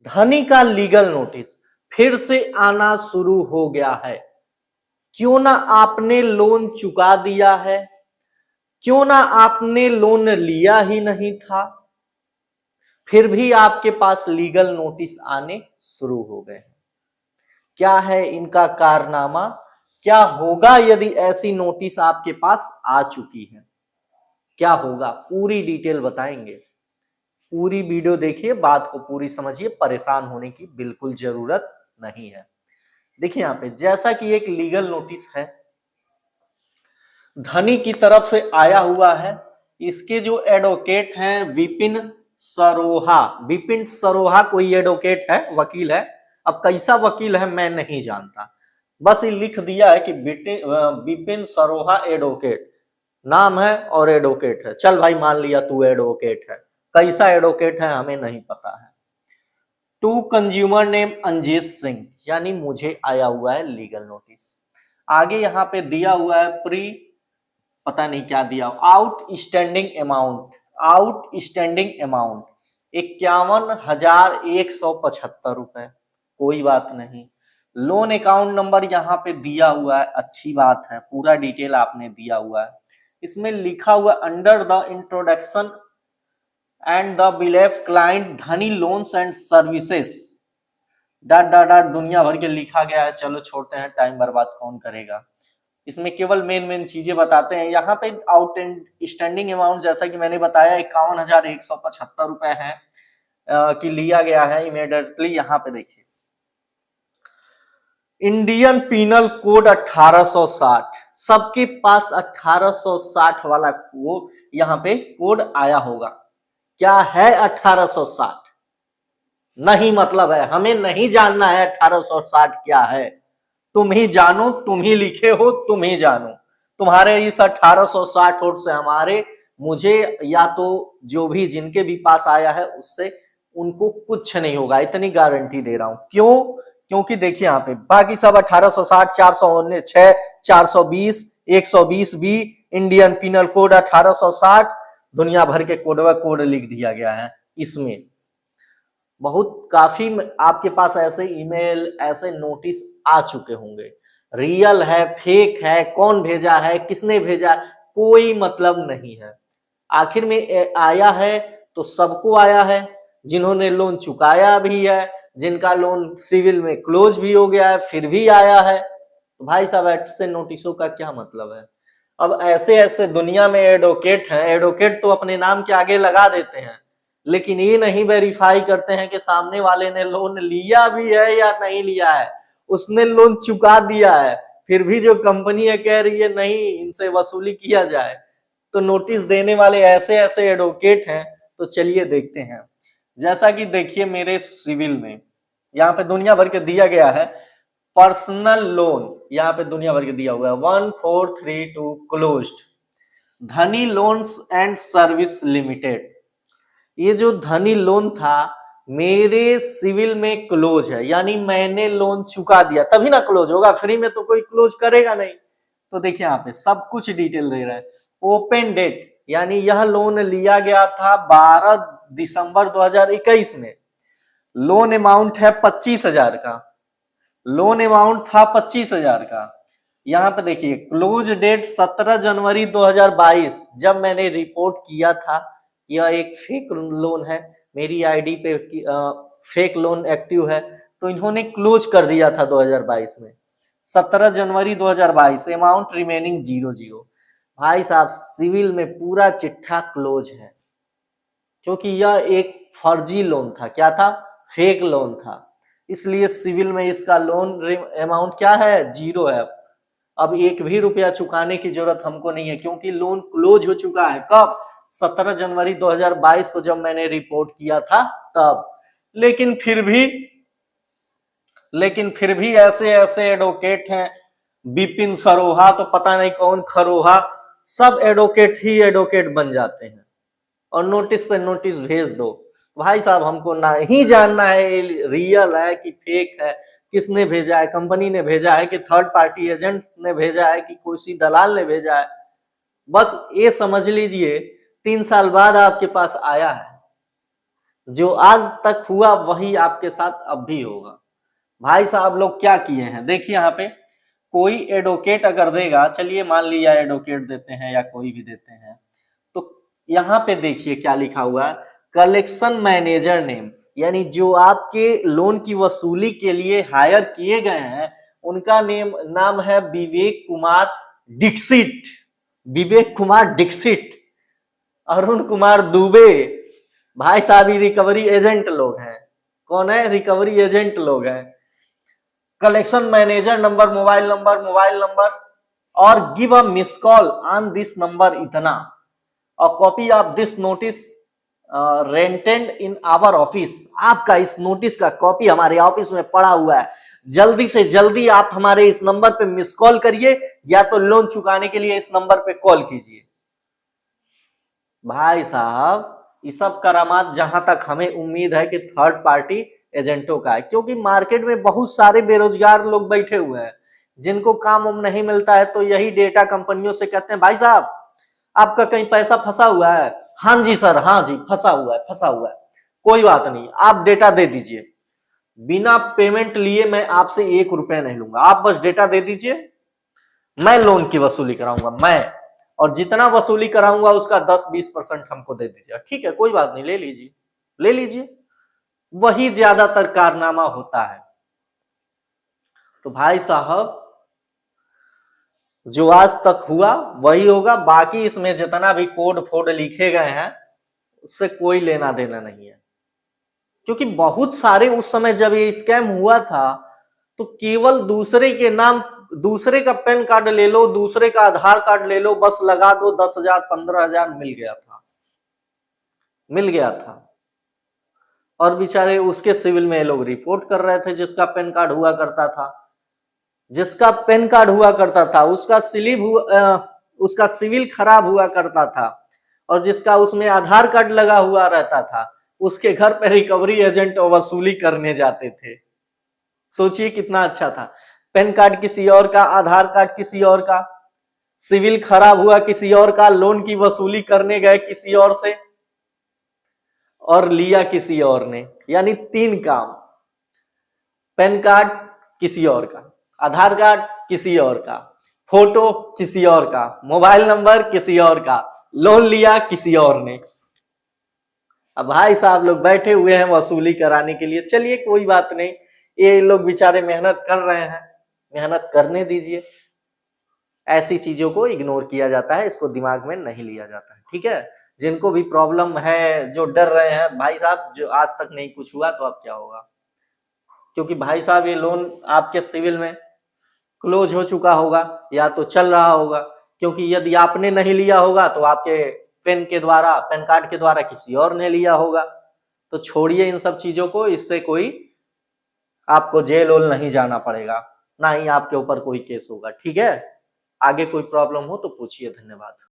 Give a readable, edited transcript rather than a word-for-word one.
धनी का legal notice फिर से आना शुरू हो गया है। क्यों ना आपने लोन चुका दिया है, क्यों ना आपने लोन लिया ही नहीं था, फिर भी आपके पास लीगल नोटिस आने शुरू हो गए। क्या है इनका कारनामा, क्या होगा यदि ऐसी नोटिस आपके पास आ चुकी है, क्या होगा, पूरी डिटेल बताएंगे। पूरी वीडियो देखिए, बात को पूरी समझिए, परेशान होने की बिल्कुल जरूरत नहीं है। देखिए यहाँ पे जैसा कि एक लीगल नोटिस है, धनी की तरफ से आया हुआ है। इसके जो एडवोकेट हैं विपिन सरोहा, विपिन सरोहा कोई एडवोकेट है, वकील है। अब कैसा वकील है मैं नहीं जानता, बस ये लिख दिया है कि विपिन सरोहा एडवोकेट नाम है और एडवोकेट है। चल भाई मान लिया तू एडवोकेट है, कैसा एडवोकेट है हमें नहीं पता है। To consumer name Anjesh Singh, यानी मुझे आया हुआ है लीगल नोटिस। आगे यहाँ पे दिया हुआ है प्री, पता नहीं क्या दिया, आउटस्टैंडिंग अमाउंट 51,175 रुपए, कोई बात नहीं। लोन अकाउंट नंबर यहाँ पे दिया हुआ है, अच्छी बात है, पूरा डिटेल आपने दिया हुआ है। इसमें लिखा हुआ under the introduction and the belief client Dhani loans and services dot dot dot दुनिया भर के लिखा गया है। चलो छोड़ते हैं, टाइम बर्बाद कौन करेगा। इसमें केवल मेन चीजें बताते हैं। यहाँ पे आउटस्टैंडिंग अमाउंट जैसा कि मैंने बताया 51,175 रुपए है कि लिया गया है इमीडिएटली। यहाँ पे देखिए इंडियन पीनल कोड 1860, सबके पास 1860 वाला वो यहाँ पे कोड आया होगा। क्या है 1860 नहीं मतलब है, हमें नहीं जानना है 1860 क्या है। तुम ही जानो, तुम ही लिखे हो, तुम ही जानो। तुम्हारे इस 1860 वोट से हमारे, मुझे या तो जो भी जिनके भी पास आया है उससे उनको कुछ नहीं होगा, इतनी गारंटी दे रहा हूं। क्यों? क्योंकि देखिए यहाँ पे बाकी सब 1860, 406, 420, 120 बी, इंडियन पिनल कोड 1860, दुनिया भर के कोड लिख दिया गया है। इसमें बहुत काफी आपके पास ऐसे ईमेल, ऐसे नोटिस आ चुके होंगे। रियल है, फेक है, कौन भेजा है, किसने भेजा, कोई मतलब नहीं है। आखिर में आया है तो सबको आया है, जिन्होंने लोन चुकाया भी है, जिनका लोन सिविल में क्लोज भी हो गया है, फिर भी आया है। तो भाई साहब ऐसे नोटिसों का क्या मतलब है। अब ऐसे ऐसे दुनिया में एडवोकेट हैं, एडवोकेट तो अपने नाम के आगे लगा देते हैं, लेकिन ये नहीं वेरीफाई करते हैं कि सामने वाले ने लोन लिया भी है या नहीं लिया है। उसने लोन चुका दिया है, फिर भी जो कंपनी है कह रही है नहीं इनसे वसूली किया जाए। तो नोटिस देने वाले ऐसे ऐसे एडवोकेट हैं। तो चलिए देखते हैं। जैसा कि देखिए मेरे सिविल में यहाँ पे दुनिया भर के दिया गया है पर्सनल लोन, यहाँ पे दुनिया भर के दिया हुआ है 1432 क्लोज्ड, धनी लोन्स एंड सर्विस लिमिटेड। ये जो धनी लोन था मेरे सिविल में क्लोज है, यानी मैंने लोन चुका दिया तभी ना क्लोज होगा, फ्री में तो कोई क्लोज करेगा नहीं। तो देखिए यहाँ पे सब कुछ डिटेल दे रहे हैं। ओपन डेट, यानी यह लोन लिया गया था 12 दिसंबर 2021 में। लोन अमाउंट है 25,000 का, लोन अमाउंट था 25,000 का। यहाँ पे देखिए क्लोज डेट 17 जनवरी 2022, जब मैंने रिपोर्ट किया था यह एक फेक लोन है, मेरी आईडी पे फेक लोन एक्टिव है, तो इन्होंने क्लोज कर दिया था 2022 में, 17 जनवरी 2022, अमाउंट रिमेनिंग 00। भाई साहब सिविल में पूरा चिट्ठा क्लोज है, क्योंकि यह एक फर्जी लोन था। क्या था? फेक लोन था, इसलिए सिविल में इसका लोन अमाउंट क्या है? 0 है। अब एक भी रुपया चुकाने की जरूरत हमको नहीं है, क्योंकि लोन क्लोज हो चुका है। कब? 17 जनवरी 2022 को, जब मैंने रिपोर्ट किया था तब। लेकिन फिर भी ऐसे ऐसे एडवोकेट हैं, विपिन सरोहा तो पता नहीं कौन खरोहा, सब एडवोकेट ही एडवोकेट बन जाते हैं और नोटिस पे नोटिस भेज दो। भाई साहब हमको नहीं जानना है रियल है कि फेक है, किसने भेजा है, कंपनी ने भेजा है कि थर्ड पार्टी एजेंट ने भेजा है कि किसी दलाल ने भेजा है। बस ये समझ लीजिए 3 साल बाद आपके पास आया है, जो आज तक हुआ वही आपके साथ अब भी होगा। भाई साहब लोग क्या किए हैं, देखिए यहाँ पे कोई एडवोकेट अगर देगा, चलिए मान लिया एडवोकेट देते हैं या कोई भी देते हैं, तो यहाँ पे देखिए क्या लिखा हुआ है, कलेक्शन मैनेजर नेम, यानी जो आपके लोन की वसूली के लिए हायर किए गए हैं उनका नाम है विवेक कुमार दीक्षित। विवेक कुमार दीक्षित, अरुण कुमार दुबे। भाई साहब ये रिकवरी एजेंट लोग हैं। कौन है? रिकवरी एजेंट लोग हैं। Collection manager number, mobile number और give a miss call on this number इतना, और copy of this notice rented in our office. आपका इस नोटिस का कॉपी हमारे ऑफिस में पड़ा हुआ है, जल्दी से जल्दी आप हमारे इस नंबर पे मिस कॉल करिए या तो लोन चुकाने के लिए इस नंबर पे कॉल कीजिए। भाई साहब ये सब करामात जहां तक हमें उम्मीद है कि थर्ड पार्टी एजेंटों का है, क्योंकि मार्केट में बहुत सारे बेरोजगार लोग बैठे हुए हैं जिनको काम नहीं मिलता है, तो यही डेटा कंपनियों से कहते हैं भाई साहब आपका कहीं पैसा फंसा हुआ है? हाँ जी सर, हाँ जी फंसा हुआ है, कोई बात नहीं, आप डेटा दे दीजिए, बिना पेमेंट लिए मैं आपसे 1 रुपया नहीं लूंगा, आप बस डेटा दे दीजिए, मैं लोन की वसूली कराऊंगा मैं, और जितना वसूली कराऊंगा उसका 10-20% हमको दे दीजिए। ठीक है, कोई बात नहीं, ले लीजिए ले लीजिए। वही ज्यादातर कारनामा होता है। तो भाई साहब जो आज तक हुआ वही होगा, बाकी इसमें जितना भी कोड फोड लिखे गए हैं उससे कोई लेना देना नहीं है, क्योंकि बहुत सारे उस समय जब ये स्कैम हुआ था तो केवल दूसरे के नाम, दूसरे का पैन कार्ड ले लो, दूसरे का आधार कार्ड ले लो, बस लगा दो 10,000 15,000 मिल गया था। और बेचारे उसके सिविल में लोग रिपोर्ट कर रहे थे, जिसका पैन कार्ड हुआ करता था, जिसका पैन कार्ड हुआ करता था उसका सिविल खराब हुआ करता था, और जिसका उसमें आधार कार्ड लगा हुआ रहता था उसके घर पे रिकवरी एजेंट वसूली करने जाते थे। सोचिए कितना अच्छा था, पैन कार्ड किसी और का, आधार कार्ड किसी और का, सिविल खराब हुआ किसी और का, लोन की वसूली करने गए किसी और से और लिया किसी और ने, यानी 3 काम, पैन कार्ड किसी और का, आधार कार्ड किसी और का, फोटो किसी और का, मोबाइल नंबर किसी और का, लोन लिया किसी और ने। अब भाई साहब लोग बैठे हुए हैं वसूली कराने के लिए, चलिए कोई बात नहीं, ये लोग बेचारे मेहनत कर रहे हैं, मेहनत करने दीजिए, ऐसी चीजों को इग्नोर किया जाता है, इसको दिमाग में नहीं लिया जाता है। ठीक है, जिनको भी प्रॉब्लम है, जो डर रहे हैं भाई साहब, जो आज तक नहीं कुछ हुआ तो अब क्या होगा, क्योंकि भाई साहब ये लोन आपके सिविल में क्लोज हो चुका होगा या तो चल रहा होगा, क्योंकि यदि आपने नहीं लिया होगा तो आपके पैन कार्ड के द्वारा किसी और ने लिया होगा। तो छोड़िए इन सब चीजों को, इससे कोई आपको जेल वेल नहीं जाना पड़ेगा, ना ही आपके ऊपर कोई केस होगा। ठीक है, आगे कोई प्रॉब्लम हो तो पूछिए। धन्यवाद।